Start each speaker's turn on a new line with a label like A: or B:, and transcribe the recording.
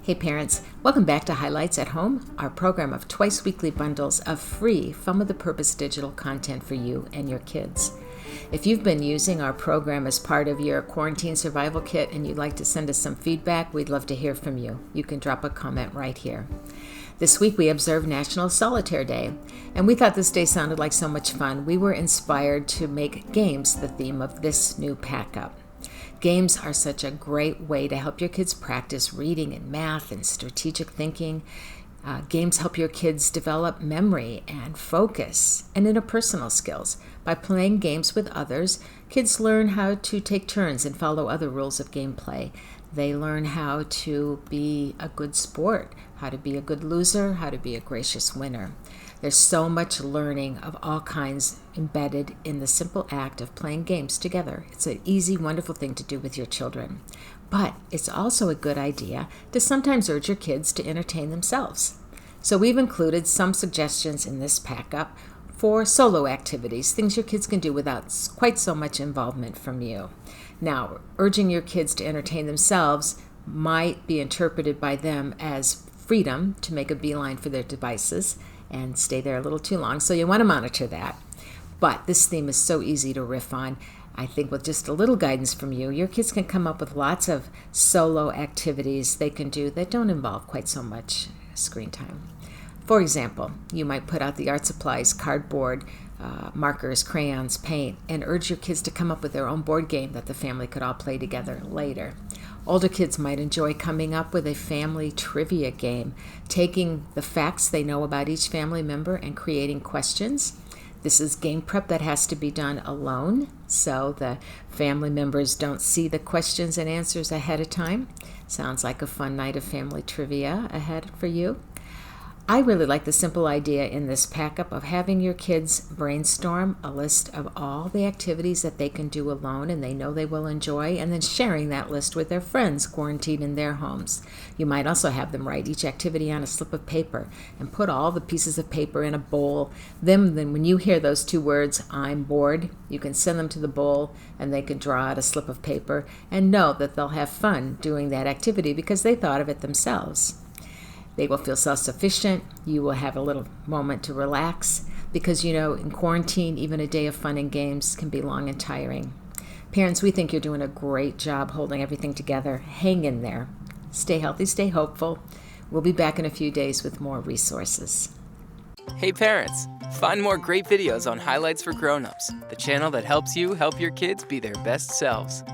A: Hey parents, welcome back to Highlights at Home, our program of twice weekly bundles of free Fun with a Purpose digital content for you and your kids. If you've been using our program as part of your quarantine survival kit and you'd like to send us some feedback, we'd love to hear from you. You can drop a comment right here. This week we observed National Solitaire Day, and we thought this day sounded like so much fun. We were inspired to make games the theme of this new pack-up. Games are such a great way to help your kids practice reading and math and strategic thinking. Games help your kids develop memory and focus and interpersonal skills. By playing games with others, kids learn how to take turns and follow other rules of gameplay. They learn how to be a good sport, how to be a good loser, how to be a gracious winner. There's so much learning of all kinds embedded in the simple act of playing games together. It's an easy, wonderful thing to do with your children. But it's also a good idea to sometimes urge your kids to entertain themselves. So we've included some suggestions in this pack-up for solo activities, things your kids can do without quite so much involvement from you. Now, urging your kids to entertain themselves might be interpreted by them as freedom to make a beeline for their devices and stay there a little too long, so you want to monitor that. But this theme is so easy to riff on. I think with just a little guidance from you, your kids can come up with lots of solo activities they can do that don't involve quite so much screen time. For example, you might put out the art supplies, cardboard, markers, crayons, paint, and urge your kids to come up with their own board game that the family could all play together later. Older kids might enjoy coming up with a family trivia game, taking the facts they know about each family member and creating questions. This is game prep that has to be done alone, so the family members don't see the questions and answers ahead of time. Sounds like a fun night of family trivia ahead for you. I really like the simple idea in this pack-up of having your kids brainstorm a list of all the activities that they can do alone and they know they will enjoy, and then sharing that list with their friends quarantined in their homes. You might also have them write each activity on a slip of paper and put all the pieces of paper in a bowl. Then when you hear those two words, "I'm bored," you can send them to the bowl and they can draw out a slip of paper and know that they'll have fun doing that activity because they thought of it themselves. They will feel self-sufficient. You will have a little moment to relax because, in quarantine, even a day of fun and games can be long and tiring. Parents, we think you're doing a great job holding everything together. Hang in there. Stay healthy, stay hopeful. We'll be back in a few days with more resources.
B: Hey parents, find more great videos on Highlights for Grown-ups, the channel that helps you help your kids be their best selves.